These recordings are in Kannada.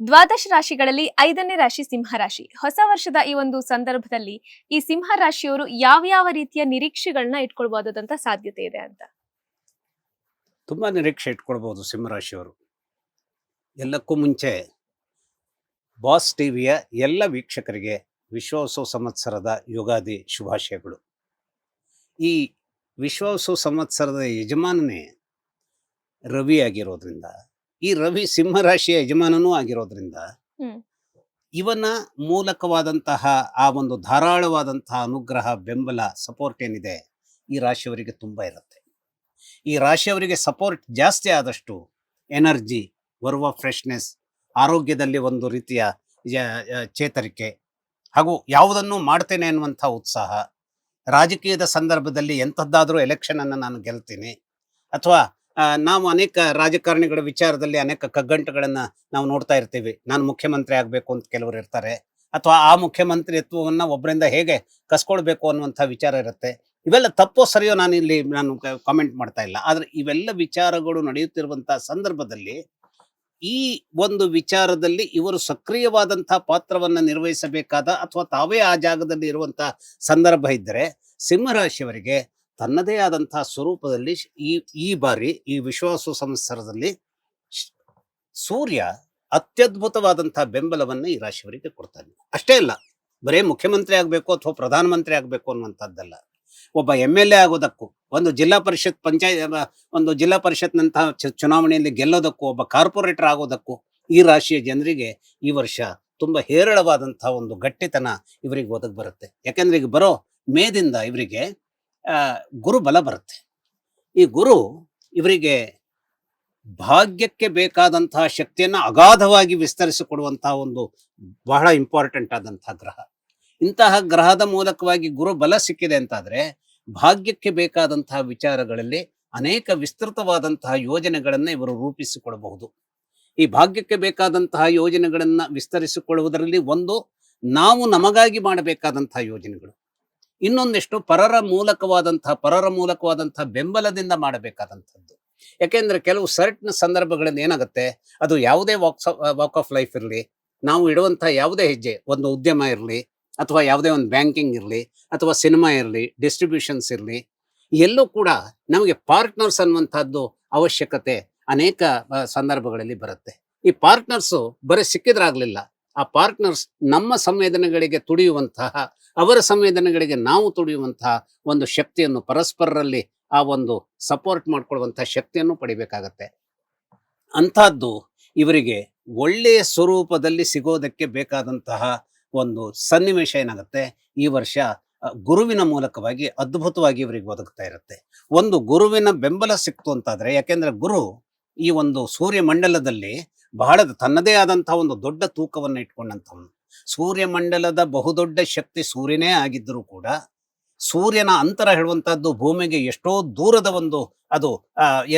ದ್ವಾದಶ ರಾಶಿಗಳಲ್ಲಿ 5ನೇ ರಾಶಿ ಸಿಂಹ ರಾಶಿ. ಹೊಸ ವರ್ಷದ ಈ ಒಂದು ಸಂದರ್ಭದಲ್ಲಿ ಈ ಸಿಂಹ ರಾಶಿಯವರು ಯಾವ ರೀತಿಯ ನಿರೀಕ್ಷೆಗಳನ್ನ ಇಟ್ಕೊಳ್ಬಹುದಂತ ಸಾಧ್ಯತೆ ಇದೆ ಅಂತ? ತುಂಬಾ ನಿರೀಕ್ಷೆ ಇಟ್ಕೊಳ್ಬಹುದು ಸಿಂಹರಾಶಿಯವರು. ಎಲ್ಲಕ್ಕೂ ಮುಂಚೆ ಬಾಸ್ ಟಿವಿಯ ಎಲ್ಲ ವೀಕ್ಷಕರಿಗೆ ವಿಶ್ವಾವಸು ಸಂವತ್ಸರದ ಯುಗಾದಿ ಶುಭಾಶಯಗಳು. ಈ ವಿಶ್ವಾವಸು ಸಂವತ್ಸರದ ಯಜಮಾನನೇ ರವಿ ಆಗಿರೋದ್ರಿಂದ, ಈ ರವಿ ಸಿಂಹರಾಶಿಯ ಯಜಮಾನನೂ ಆಗಿರೋದ್ರಿಂದ ಇವನ ಮೂಲಕವಾದಂತಹ ಆ ಒಂದು ಧಾರಾಳವಾದಂತಹ ಅನುಗ್ರಹ, ಬೆಂಬಲ, ಸಪೋರ್ಟ್ ಏನಿದೆ ಈ ರಾಶಿಯವರಿಗೆ ತುಂಬಾ ಇರುತ್ತೆ. ಈ ರಾಶಿಯವರಿಗೆ ಸಪೋರ್ಟ್ ಜಾಸ್ತಿ ಆದಷ್ಟು ಎನರ್ಜಿ, ಬರುವ ಫ್ರೆಶ್ನೆಸ್, ಆರೋಗ್ಯದಲ್ಲಿ ಒಂದು ರೀತಿಯ ಚೇತರಿಕೆ, ಹಾಗೂ ಯಾವುದನ್ನು ಮಾಡ್ತೇನೆ ಅನ್ನುವಂಥ ಉತ್ಸಾಹ, ರಾಜಕೀಯದ ಸಂದರ್ಭದಲ್ಲಿ ಎಂಥದ್ದಾದರೂ ಎಲೆಕ್ಷನನ್ನು ನಾನು ಗೆಲ್ತೀನಿ, ಅಥವಾ ನಾವು ಅನೇಕ ರಾಜಕಾರಣಿಗಳ ವಿಚಾರದಲ್ಲಿ ಅನೇಕ ಕಗ್ಗಂಟುಗಳನ್ನು ನಾವು ನೋಡ್ತಾ ಇರ್ತೀವಿ. ನಾನು ಮುಖ್ಯಮಂತ್ರಿ ಆಗಬೇಕು ಅಂತ ಕೆಲವರು ಇರ್ತಾರೆ, ಅಥವಾ ಆ ಮುಖ್ಯಮಂತ್ರಿತ್ವವನ್ನು ಒಬ್ಬರಿಂದ ಹೇಗೆ ಕಸ್ಕೊಳ್ಬೇಕು ಅನ್ನುವಂಥ ವಿಚಾರ ಇರುತ್ತೆ. ಇವೆಲ್ಲ ತಪ್ಪೋ ಸರಿಯೋ ನಾನು ಕಾಮೆಂಟ್ ಮಾಡ್ತಾ ಇಲ್ಲ. ಆದರೆ ಇವೆಲ್ಲ ವಿಚಾರಗಳು ನಡೆಯುತ್ತಿರುವಂತಹ ಸಂದರ್ಭದಲ್ಲಿ ಈ ಒಂದು ವಿಚಾರದಲ್ಲಿ ಇವರು ಸಕ್ರಿಯವಾದಂತಹ ಪಾತ್ರವನ್ನು ನಿರ್ವಹಿಸಬೇಕಾದ ಅಥವಾ ತಾವೇ ಆ ಜಾಗದಲ್ಲಿ ಇರುವಂತಹ ಸಂದರ್ಭ ಇದ್ದರೆ, ಸಿಂಹರಾಶಿಯವರಿಗೆ ತನ್ನದೇ ಆದಂತಹ ಸ್ವರೂಪದಲ್ಲಿ ಈ ಬಾರಿ ಈ ವಿಶ್ವಾಸು ಸಂವತ್ಸರದಲ್ಲಿ ಸೂರ್ಯ ಅತ್ಯದ್ಭುತವಾದಂತಹ ಬೆಂಬಲವನ್ನು ಈ ರಾಶಿಯವರಿಗೆ ಕೊಡ್ತಾನೆ. ಅಷ್ಟೇ ಅಲ್ಲ, ಬರೇ ಮುಖ್ಯಮಂತ್ರಿ ಆಗಬೇಕು ಅಥವಾ ಪ್ರಧಾನಮಂತ್ರಿ ಆಗಬೇಕು ಅನ್ನುವಂಥದ್ದಲ್ಲ. ಒಬ್ಬ MLA ಆಗೋದಕ್ಕೂ, ಒಂದು ಜಿಲ್ಲಾ ಪರಿಷತ್ನಂತಹ ಚುನಾವಣೆಯಲ್ಲಿ ಗೆಲ್ಲೋದಕ್ಕೂ, ಒಬ್ಬ ಕಾರ್ಪೊರೇಟರ್ ಆಗೋದಕ್ಕೂ ಈ ರಾಶಿಯ ಜನರಿಗೆ ಈ ವರ್ಷ ತುಂಬಾ ಹೇರಳವಾದಂತಹ ಒಂದು ಗಟ್ಟಿತನ ಇವರಿಗೆ ಒದಗಿ ಬರುತ್ತೆ. ಯಾಕೆಂದ್ರೆ ಈಗ ಬರೋ ಮೇದಿಂದ ಇವರಿಗೆ ಗುರು ಬಲ ಬರುತ್ತೆ. ಈ ಗುರು ಇವರಿಗೆ ಭಾಗ್ಯಕ್ಕೆ ಬೇಕಾದಂತಹ ಶಕ್ತಿಯನ್ನ ಅಗಾಧವಾಗಿ ವಿಸ್ತರಿಸಿಕೊಡುವಂತಹ ಒಂದು ಬಹಳ ಇಂಪಾರ್ಟೆಂಟ್ ಆದಂತಹ ಗ್ರಹ. ಇಂತಹ ಗ್ರಹದ ಮೂಲಕವಾಗಿ ಗುರು ಬಲ ಸಿಕ್ಕಿದೆ ಅಂತಾದ್ರೆ ಭಾಗ್ಯಕ್ಕೆ ಬೇಕಾದಂತಹ ವಿಚಾರಗಳಲ್ಲಿ ಅನೇಕ ವಿಸ್ತೃತವಾದಂತಹ ಯೋಜನೆಗಳನ್ನ ಇವರು ರೂಪಿಸಿಕೊಳ್ಳಬಹುದು. ಈ ಭಾಗ್ಯಕ್ಕೆ ಬೇಕಾದಂತಹ ಯೋಜನೆಗಳನ್ನ ವಿಸ್ತರಿಸಿಕೊಳ್ಳುವುದರಲ್ಲಿ ಒಂದು, ನಾವು ನಮಗಾಗಿ ಮಾಡಬೇಕಾದಂತಹ ಯೋಜನೆಗಳು, ಇನ್ನೊಂದಿಷ್ಟು ಪರರ ಮೂಲಕವಾದಂತಹ ಬೆಂಬಲದಿಂದ ಮಾಡಬೇಕಾದಂಥದ್ದು. ಯಾಕೆಂದ್ರೆ ಕೆಲವು ಸರ್ಟ್ನ ಸಂದರ್ಭಗಳಲ್ಲಿ ಏನಾಗುತ್ತೆ, ಅದು ಯಾವುದೇ ವಾಕ್ ಆಫ್ ಲೈಫ್ ಇರಲಿ, ನಾವು ಇಡುವಂತಹ ಯಾವುದೇ ಹೆಜ್ಜೆ, ಒಂದು ಉದ್ಯಮ ಇರಲಿ, ಅಥವಾ ಯಾವುದೇ ಒಂದು ಬ್ಯಾಂಕಿಂಗ್ ಇರಲಿ, ಅಥವಾ ಸಿನಿಮಾ ಇರಲಿ, ಡಿಸ್ಟ್ರಿಬ್ಯೂಷನ್ಸ್ ಇರಲಿ, ಎಲ್ಲೂ ಕೂಡ ನಮಗೆ ಪಾರ್ಟ್ನರ್ಸ್ ಅನ್ನುವಂಥದ್ದು ಅವಶ್ಯಕತೆ ಅನೇಕ ಸಂದರ್ಭಗಳಲ್ಲಿ ಬರುತ್ತೆ. ಈ ಪಾರ್ಟ್ನರ್ಸು ಬರೀ ಸಿಕ್ಕಿದ್ರಾಗ್ಲಿಲ್ಲ, ಆ ಪಾರ್ಟ್ನರ್ಸ್ ನಮ್ಮ ಸಂವೇದನೆಗಳಿಗೆ ತುಡಿಯುವಂತಹ, ಅವರ ಸಂವೇದನೆಗಳಿಗೆ ನಾವು ತುಡಿಯುವಂತಹ ಒಂದು ಶಕ್ತಿಯನ್ನು, ಪರಸ್ಪರರಲ್ಲಿ ಆ ಒಂದು ಸಪೋರ್ಟ್ ಮಾಡ್ಕೊಳ್ಳುವಂತಹ ಶಕ್ತಿಯನ್ನು ಪಡಿಬೇಕಾಗತ್ತೆ. ಅಂಥದ್ದು ಇವರಿಗೆ ಒಳ್ಳೆಯ ಸ್ವರೂಪದಲ್ಲಿ ಸಿಗೋದಕ್ಕೆ ಬೇಕಾದಂತಹ ಒಂದು ಸನ್ನಿವೇಶ ಏನಾಗುತ್ತೆ, ಈ ವರ್ಷ ಗುರುವಿನ ಮೂಲಕವಾಗಿ ಅದ್ಭುತವಾಗಿ ಇವರಿಗೆ ಒದಗ್ತಾ ಇರುತ್ತೆ. ಒಂದು ಗುರುವಿನ ಬೆಂಬಲ ಸಿಕ್ತು ಅಂತಾದ್ರೆ, ಯಾಕೆಂದ್ರೆ ಗುರು ಈ ಒಂದು ಸೂರ್ಯಮಂಡಲದಲ್ಲಿ ಬಹಳ ತನ್ನದೇ ಆದಂತಹ ಒಂದು ದೊಡ್ಡ ತೂಕವನ್ನು ಇಟ್ಕೊಂಡಂಥವನು. ಸೂರ್ಯಮಂಡಲದ ಬಹುದೊಡ್ಡ ಶಕ್ತಿ ಸೂರ್ಯನೇ ಆಗಿದ್ದರೂ ಕೂಡ, ಸೂರ್ಯನ ಅಂತರ ಹೇಳುವಂತಹದ್ದು ಭೂಮಿಗೆ ಎಷ್ಟೋ ದೂರದ ಒಂದು ಅದು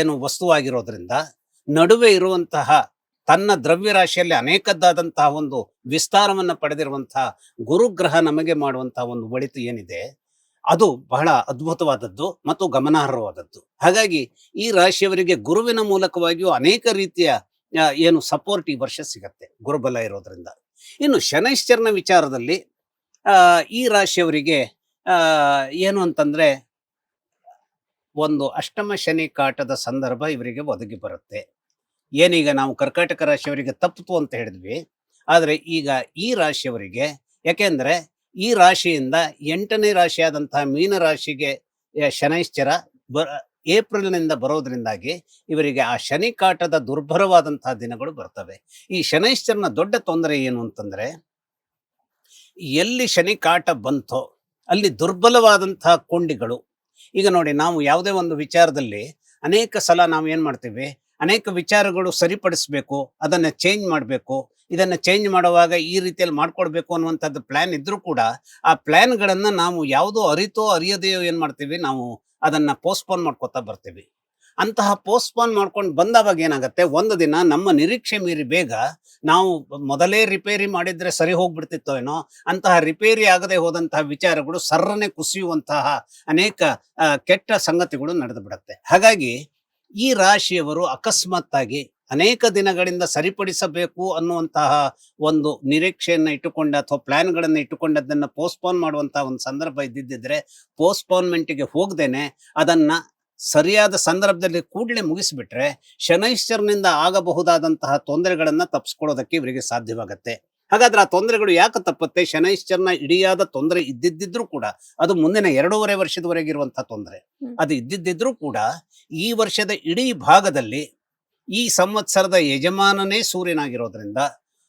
ಏನು ವಸ್ತುವಾಗಿರೋದ್ರಿಂದ, ನಡುವೆ ಇರುವಂತಹ ತನ್ನ ದ್ರವ್ಯ ರಾಶಿಯಲ್ಲಿ ಅನೇಕದ್ದಾದಂತಹ ಒಂದು ವಿಸ್ತಾರವನ್ನು ಪಡೆದಿರುವಂತಹ ಗುರುಗ್ರಹ ನಮಗೆ ಮಾಡುವಂತಹ ಒಂದು ಒಳಿತು ಏನಿದೆ, ಅದು ಬಹಳ ಅದ್ಭುತವಾದದ್ದು ಮತ್ತು ಗಮನಾರ್ಹವಾದದ್ದು. ಹಾಗಾಗಿ ಈ ರಾಶಿಯವರಿಗೆ ಗುರುವಿನ ಮೂಲಕವಾಗಿಯೂ ಅನೇಕ ರೀತಿಯ ಏನು ಸಪೋರ್ಟ್ ಈ ವರ್ಷ ಸಿಗತ್ತೆ, ಗುರುಬಲ ಇರೋದ್ರಿಂದ. ಇನ್ನು ಶನೈಶ್ಚರನ ವಿಚಾರದಲ್ಲಿ ಈ ರಾಶಿಯವರಿಗೆ ಏನು ಅಂತಂದ್ರೆ, ಒಂದು ಅಷ್ಟಮ ಶನಿ ಕಾಟದ ಸಂದರ್ಭ ಇವರಿಗೆ ಒದಗಿ ಬರುತ್ತೆ. ಏನೀಗ ನಾವು ಕರ್ಕಾಟಕ ರಾಶಿಯವರಿಗೆ ತಪ್ಪಿತು ಅಂತ ಹೇಳಿದ್ವಿ, ಆದ್ರೆ ಈಗ ಈ ರಾಶಿಯವರಿಗೆ, ಯಾಕೆಂದ್ರೆ ಈ ರಾಶಿಯಿಂದ 8ನೇ ರಾಶಿಯಾದಂತಹ ಮೀನ ರಾಶಿಗೆ ಶನೈಶ್ಚರ ಏಪ್ರಿಲ್ನಿಂದ ಬರೋದ್ರಿಂದಾಗಿ ಇವರಿಗೆ ಆ ಶನಿ ಕಾಟದ ದುರ್ಭರವಾದಂತಹ ದಿನಗಳು ಬರ್ತವೆ. ಈ ಶನೈಶ್ಚರನ ದೊಡ್ಡ ತೊಂದರೆ ಏನು ಅಂತಂದ್ರೆ, ಎಲ್ಲಿ ಶನಿ ಕಾಟ ಬಂತೋ ಅಲ್ಲಿ ದುರ್ಬಲವಾದಂತಹ ಕೊಂಡಿಗಳು. ಈಗ ನೋಡಿ, ನಾವು ಯಾವುದೇ ಒಂದು ವಿಚಾರದಲ್ಲಿ ಅನೇಕ ಸಲ ನಾವು ಏನ್ ಮಾಡ್ತೀವಿ, ಅನೇಕ ವಿಚಾರಗಳು ಸರಿಪಡಿಸ್ಬೇಕು, ಅದನ್ನ ಚೇಂಜ್ ಮಾಡಬೇಕು, ಇದನ್ನ ಚೇಂಜ್ ಮಾಡುವಾಗ ಈ ರೀತಿಯಲ್ಲಿ ಮಾಡ್ಕೊಡ್ಬೇಕು ಅನ್ನುವಂಥದ್ದು ಪ್ಲಾನ್ ಇದ್ರೂ ಕೂಡ, ಆ ಪ್ಲಾನ್ಗಳನ್ನ ನಾವು ಯಾವುದೋ ಅರಿತೋ ಅರಿಯದೆಯೋ ಏನ್ ಮಾಡ್ತೀವಿ, ನಾವು ಅದನ್ನ ಪೋಸ್ಟ್ಪೋನ್ ಮಾಡ್ಕೊತಾ ಬರ್ತೀವಿ. ಅಂತಹ ಪೋಸ್ಟ್ಪೋನ್ ಮಾಡ್ಕೊಂಡು ಬಂದವಾಗ ಏನಾಗುತ್ತೆ, ಒಂದು ದಿನ ನಮ್ಮ ನಿರೀಕ್ಷೆ ಮೀರಿ ಬೇಗ ನಾವು ಮೊದಲೇ ರಿಪೇರಿ ಮಾಡಿದ್ರೆ ಸರಿ ಹೋಗ್ಬಿಡ್ತಿತ್ತೋ ಏನೋ, ಅಂತಹ ರಿಪೇರಿ ಆಗದೆ ಹೋದಂತಹ ವಿಚಾರಗಳು ಸರ್ರನೆ ಕುಸಿಯುವಂತಹ ಅನೇಕ ಕೆಟ್ಟ ಸಂಗತಿಗಳು ನಡೆದು ಬಿಡುತ್ತೆ. ಹಾಗಾಗಿ ಈ ರಾಶಿಯವರು ಅಕಸ್ಮಾತ್ತಾಗಿ ಅನೇಕ ದಿನಗಳಿಂದ ಸರಿಪಡಿಸಬೇಕು ಅನ್ನುವಂತಹ ಒಂದು ನಿರೀಕ್ಷೆಯನ್ನು ಇಟ್ಟುಕೊಂಡ ಅಥವಾ ಪ್ಲಾನ್ಗಳನ್ನು ಇಟ್ಟುಕೊಂಡದ್ದನ್ನು ಪೋಸ್ಟ್ಪೋನ್ ಮಾಡುವಂತಹ ಒಂದು ಸಂದರ್ಭ ಇದ್ದಿದ್ದರೆ ಪೋಸ್ಟ್ಪೋನ್ಮೆಂಟ್ಗೆ ಹೋಗದೇನೆ ಅದನ್ನ ಸರಿಯಾದ ಸಂದರ್ಭದಲ್ಲಿ ಕೂಡಲೇ ಮುಗಿಸಿಬಿಟ್ರೆ ಶನೈಶ್ಚರನಿಂದ ಆಗಬಹುದಾದಂತಹ ತೊಂದರೆಗಳನ್ನ ತಪ್ಪಿಸ್ಕೊಳ್ಳೋದಕ್ಕೆ ಇವರಿಗೆ ಸಾಧ್ಯವಾಗತ್ತೆ. ಹಾಗಾದ್ರೆ ಆ ತೊಂದರೆಗಳು ಯಾಕೆ ತಪ್ಪುತ್ತೆ? ಶನೈಶ್ಚರನ ಇಡಿಯಾದ ತೊಂದರೆ ಇದ್ದಿದ್ರೂ ಕೂಡ ಅದು ಮುಂದಿನ 2.5 ವರ್ಷದವರೆಗೆ ಇರುವಂತಹ ತೊಂದರೆ ಅದು ಇದ್ದಿದ್ರೂ ಕೂಡ ಈ ವರ್ಷದ ಇಡೀ ಭಾಗದಲ್ಲಿ ಈ ಸಂವತ್ಸರದ ಯಜಮಾನನೇ ಸೂರ್ಯನಾಗಿರೋದ್ರಿಂದ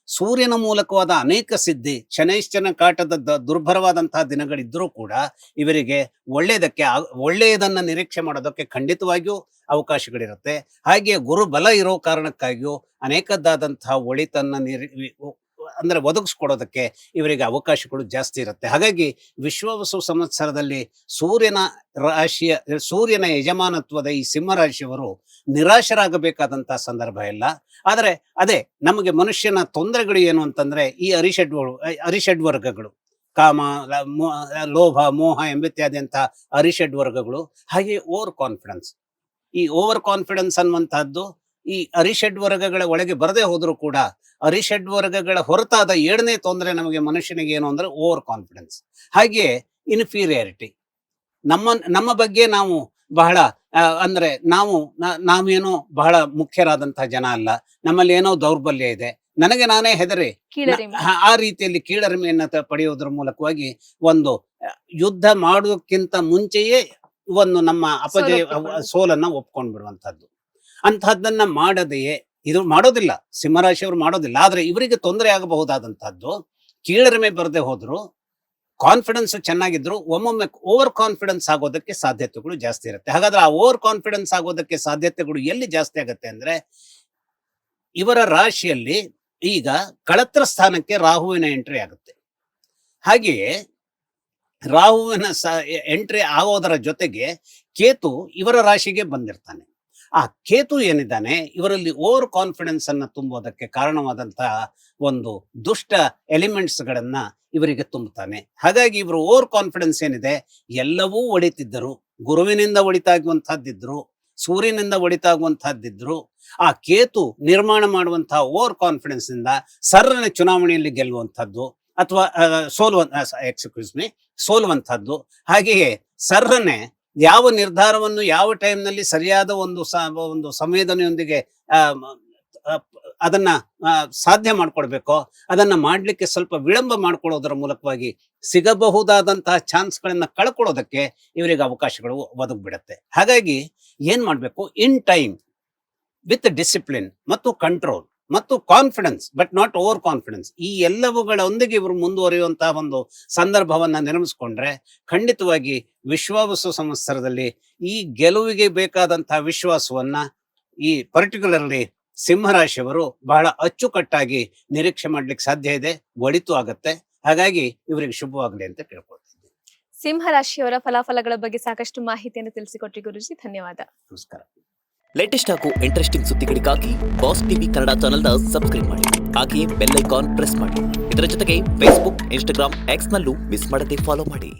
ಸೂರ್ಯನ ಮೂಲಕವಾದ ಅನೇಕ ಸಿದ್ಧಿ ಶನೈಶ್ಚರನ ಕಾಟದ ದುರ್ಭರವಾದಂತಹ ದಿನಗಳಿದ್ರೂ ಕೂಡ ಇವರಿಗೆ ಒಳ್ಳೆಯದನ್ನ ನಿರೀಕ್ಷೆ ಮಾಡೋದಕ್ಕೆ ಖಂಡಿತವಾಗಿಯೂ ಅವಕಾಶಗಳಿರುತ್ತೆ. ಹಾಗೆ ಗುರು ಬಲ ಇರೋ ಕಾರಣಕ್ಕಾಗಿಯೂ ಅನೇಕದ್ದಾದಂತಹ ಒಳಿತನ್ನ ಅಂದ್ರೆ ಒದಗಿಸ್ಕೊಡೋದಕ್ಕೆ ಇವರಿಗೆ ಅವಕಾಶಗಳು ಜಾಸ್ತಿ ಇರುತ್ತೆ. ಹಾಗಾಗಿ ವಿಶ್ವಾವಸು ಸಂವತ್ಸರದಲ್ಲಿ ಸೂರ್ಯನ ಯಜಮಾನತ್ವದ ಈ ಸಿಂಹ ರಾಶಿಯವರು ನಿರಾಶರಾಗಬೇಕಾದಂತಹ ಸಂದರ್ಭ ಇಲ್ಲ. ಆದರೆ ಅದೇ ನಮಗೆ ಮನುಷ್ಯನ ತೊಂದರೆಗಳು ಏನು ಅಂತಂದ್ರೆ ಈ ಅರಿಷಡ್ ವರ್ಗಗಳು, ಕಾಮ, ಲೋಭ, ಮೋಹ ಎಂಬಿತ್ಯಾದಿ ಅಂತ ಅರಿಷಡ್ ವರ್ಗಗಳು, ಹಾಗೆ ಓವರ್ ಕಾನ್ಫಿಡೆನ್ಸ್. ಈ ಓವರ್ ಕಾನ್ಫಿಡೆನ್ಸ್ ಅನ್ನುವಂತಹದ್ದು ಈ ಅರಿಷಡ್ ವರ್ಗಗಳ ಒಳಗೆ ಬರದೇ ಹೋದ್ರೂ ಕೂಡ ಅರಿಷಡ್ ವರ್ಗಗಳ ಹೊರತಾದ 7ನೇ ತೊಂದರೆ ನಮಗೆ ಮನುಷ್ಯನಿಗೆ ಏನು ಅಂದ್ರೆ ಓವರ್ ಕಾನ್ಫಿಡೆನ್ಸ್. ಹಾಗೆಯೇ ಇನ್ಫೀರಿಯಾರಿಟಿ. ನಮ್ಮ ಬಗ್ಗೆ ನಾವು ಬಹಳ ಅಂದ್ರೆ ನಾವೇನೋ ಬಹಳ ಮುಖ್ಯರಾದಂತಹ ಜನ ಅಲ್ಲ, ನಮ್ಮಲ್ಲಿ ಏನೋ ದೌರ್ಬಲ್ಯ ಇದೆ, ನನಗೆ ನಾನೇ ಹೆದರಿ ಆ ರೀತಿಯಲ್ಲಿ ಕೀಳರಿಮೆಯನ್ನ ಪಡೆಯೋದ್ರ ಮೂಲಕವಾಗಿ ಒಂದು ಯುದ್ಧ ಮಾಡೋಕ್ಕಿಂತ ಮುಂಚೆಯೇ ಒಂದು ನಮ್ಮ ಅಪಜಯ ಸೋಲನ್ನ ಒಪ್ಕೊಂಡ್ ಬಿಡುವಂತಹದ್ದು. ಅಂತಹದ್ದನ್ನ ಮಾಡದೆಯೇ ಇದು ಮಾಡೋದಿಲ್ಲ, ಸಿಂಹರಾಶಿಯವರು ಮಾಡೋದಿಲ್ಲ. ಆದ್ರೆ ಇವರಿಗೆ ತೊಂದರೆ ಆಗಬಹುದಾದಂತಹದ್ದು ಕೀಳರಿಮೆ ಬರದೆ ಹೋದ್ರು, ಕಾನ್ಫಿಡೆನ್ಸ್ ಚೆನ್ನಾಗಿದ್ರು ಒಮ್ಮೊಮ್ಮೆ ಓವರ್ ಕಾನ್ಫಿಡೆನ್ಸ್ ಆಗೋದಕ್ಕೆ ಸಾಧ್ಯತೆಗಳು ಜಾಸ್ತಿ ಇರುತ್ತೆ. ಹಾಗಾದ್ರೆ ಆ ಓವರ್ ಕಾನ್ಫಿಡೆನ್ಸ್ ಆಗೋದಕ್ಕೆ ಸಾಧ್ಯತೆಗಳು ಎಲ್ಲಿ ಜಾಸ್ತಿ ಆಗುತ್ತೆ ಅಂದ್ರೆ ಇವರ ರಾಶಿಯಲ್ಲಿ ಈಗ ಕಳತ್ರ ಸ್ಥಾನಕ್ಕೆ ರಾಹುವಿನ ಎಂಟ್ರಿ ಆಗುತ್ತೆ. ಹಾಗೆಯೇ ರಾಹುವಿನ ಎಂಟ್ರಿ ಆಗೋದರ ಜೊತೆಗೆ ಕೇತು ಇವರ ರಾಶಿಗೆ ಬಂದಿರ್ತಾನೆ. ಆ ಕೇತು ಏನಿದ್ದಾನೆ ಇವರಲ್ಲಿ ಓವರ್ ಕಾನ್ಫಿಡೆನ್ಸ್ ಅನ್ನ ತುಂಬೋದಕ್ಕೆ ಕಾರಣವಾದಂತಹ ಒಂದು ದುಷ್ಟ ಎಲಿಮೆಂಟ್ಸ್ ಗಳನ್ನ ಇವರಿಗೆ ತುಂಬುತ್ತಾನೆ. ಹಾಗಾಗಿ ಇವರು ಓವರ್ ಕಾನ್ಫಿಡೆನ್ಸ್ ಏನಿದೆ ಎಲ್ಲವೂ ಒಳಿತಿದ್ದರು, ಗುರುವಿನಿಂದ ಒಳಿತಾಗುವಂತಹದ್ದಿದ್ರು, ಸೂರ್ಯನಿಂದ ಒಳಿತಾಗುವಂತಹದ್ದಿದ್ರು, ಆ ಕೇತು ನಿರ್ಮಾಣ ಮಾಡುವಂತಹ ಓವರ್ ಕಾನ್ಫಿಡೆನ್ಸ್ ಇಂದ ಸರ್ರನ ಚುನಾವಣೆಯಲ್ಲಿ ಗೆಲ್ಲುವಂತಹದ್ದು ಅಥವಾ ಸೋಲುವಂತಹದ್ದು. ಹಾಗೆಯೇ ಸರ್ರನೆ ಯಾವ ನಿರ್ಧಾರವನ್ನು ಯಾವ ಟೈಮ್ನಲ್ಲಿ ಸರಿಯಾದ ಒಂದು ಸಂವೇದನೆಯೊಂದಿಗೆ ಅದನ್ನ ಸಾಧ್ಯ ಮಾಡ್ಕೊಡ್ಬೇಕೋ ಅದನ್ನ ಮಾಡ್ಲಿಕ್ಕೆ ಸ್ವಲ್ಪ ವಿಳಂಬ ಮಾಡ್ಕೊಳ್ಳೋದರ ಮೂಲಕವಾಗಿ ಸಿಗಬಹುದಾದಂತಹ ಚಾನ್ಸ್ಗಳನ್ನ ಕಳ್ಕೊಳ್ಳೋದಕ್ಕೆ ಇವರಿಗೆ ಅವಕಾಶಗಳು ಒದಗ್ಬಿಡತ್ತೆ. ಹಾಗಾಗಿ ಏನ್ ಮಾಡ್ಬೇಕು? ಇನ್ ಟೈಮ್ ವಿತ್ ಡಿಸಿಪ್ಲಿನ್ ಮತ್ತು ಕಂಟ್ರೋಲ್ ಮತ್ತು confidence, but not over confidence, ಈ ಎಲ್ಲವುಗಳೊಂದಿಗೆ ಇವರು ಮುಂದುವರಿಯುವಂತಹ ಒಂದು ಸಂದರ್ಭವನ್ನ ನಿರ್ಮಿಸ್ಕೊಂಡ್ರೆ ಖಂಡಿತವಾಗಿ ವಿಶ್ವಾವಸು ಸಂವತ್ಸರದಲ್ಲಿ ಈ ಗೆಲುವಿಗೆ ಬೇಕಾದಂತಹ ವಿಶ್ವಾಸವನ್ನ ಈ ಪರ್ಟಿಕ್ಯುಲರ್ಲಿ ಸಿಂಹರಾಶಿಯವರು ಬಹಳ ಅಚ್ಚುಕಟ್ಟಾಗಿ ನಿರೀಕ್ಷೆ ಮಾಡ್ಲಿಕ್ಕೆ ಸಾಧ್ಯ ಇದೆ, ಒಳಿತು ಆಗತ್ತೆ. ಹಾಗಾಗಿ ಇವರಿಗೆ ಶುಭವಾಗಲಿ ಅಂತ ಕೇಳ್ಕೊಳ್ತಿದ್ದೀನಿ. ಸಿಂಹರಾಶಿಯವರ ಫಲಾಫಲಗಳ ಬಗ್ಗೆ ಸಾಕಷ್ಟು ಮಾಹಿತಿಯನ್ನು ತಿಳಿಸಿಕೊಟ್ರಿ ಗುರುಜಿ, ಧನ್ಯವಾದ. ನಮಸ್ಕಾರ. ಲೇಟೆಸ್ಟ್ ಹಾಗೂ ಇಂಟ್ರೆಸ್ಟಿಂಗ್ ಸುದ್ದಿಗಳಿಗಾಗಿ ಬಾಸ್ ಟಿವಿ ಕನ್ನಡ ಚಾನೆಲ್ನ ಸಬ್ಸ್ಕ್ರೈಬ್ ಮಾಡಿ, ಹಾಗೆಯೇ ಬೆಲ್ ಐಕಾನ್ ಪ್ರೆಸ್ ಮಾಡಿ. ಇದರ ಜೊತೆಗೆ ಫೇಸ್ಬುಕ್, ಇನ್ಸ್ಟಾಗ್ರಾಮ್, ಎಕ್ಸ್ ನಲ್ಲೂ ಮಿಸ್ ಮಾಡದೆ ಫಾಲೋ ಮಾಡಿ.